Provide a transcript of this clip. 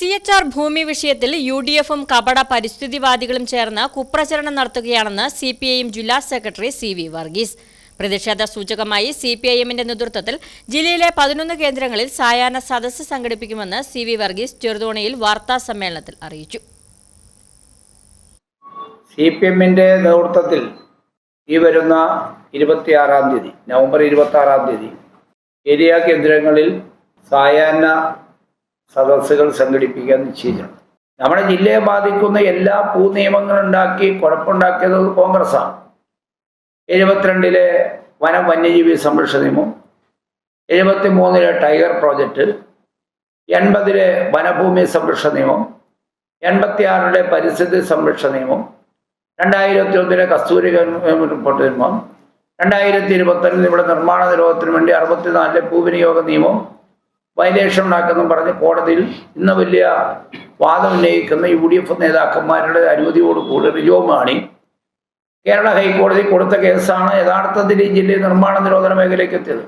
SCHR ഭൂമി വിഷയത്തിൽ UDF-ഉം കപട പരിസ്ഥിതിവാദികളും ചേർന്ന് കുപ്രചരണം നടത്തുകയാണെന്ന് CPIM ജില്ലാ സെക്രട്ടറി CV വർഗീസ്. പ്രതിഷേധ സൂചകമായി CPIM-ന്റെ നേതൃത്വത്തിൽ ജില്ലയിലെ 11 കേന്ദ്രങ്ങളിൽ സായാഹ്ന സദസ്സ് സംഘടിപ്പിക്കുമെന്ന് CV വർഗീസ് ചെറുതോണിയിൽ വാർത്താ സമ്മേളനത്തിൽ അറിയിച്ചു. CPIM-ന്റെ നേതൃത്വത്തിൽ ഈ വരുന്ന 26-ാം തീയതി നവംബർ 26-ാം തീയതി ഏരിയ കേന്ദ്രങ്ങളിൽ സായാഹ്ന സദസ്സുകൾ സംഘടിപ്പിക്കാൻ നിശ്ചയിച്ചിട്ടുണ്ട്. നമ്മുടെ ജില്ലയെ ബാധിക്കുന്ന എല്ലാ നിയമങ്ങളുണ്ടാക്കി കുഴപ്പമുണ്ടാക്കിയത് കോൺഗ്രസ്സാണ്. 72-ലെ വന്യജീവി സംരക്ഷണ നിയമം, 73-ലെ ടൈഗർ പ്രോജക്റ്റ്, 80-ലെ വനഭൂമി സംരക്ഷണ നിയമം, 86-ലെ പരിസ്ഥിതി സംരക്ഷണ നിയമം, 2001-ലെ കസ്തൂരി റിപ്പോർട്ട് നിയമം, 2021-ൽ ഇവിടെ നിർമ്മാണ നിരോധനത്തിന് വേണ്ടി 64-ലെ ഭൂവിനിയോഗ നിയമം വയലേഷൻ ഉണ്ടാക്കെന്നും പറഞ്ഞ് കോടതിയിൽ ഇന്ന് വലിയ വാദം ഉന്നയിക്കുന്ന UDF നേതാക്കന്മാരുടെ അനുമതിയോടുകൂടി റിജോ മാണി കേരള ഹൈക്കോടതി കൊടുത്ത കേസാണ് യഥാർത്ഥത്തിൽ ഈ ജില്ലയിൽ നിർമ്മാണ നിരോധന മേഖലയ്ക്ക് എത്തിയത്.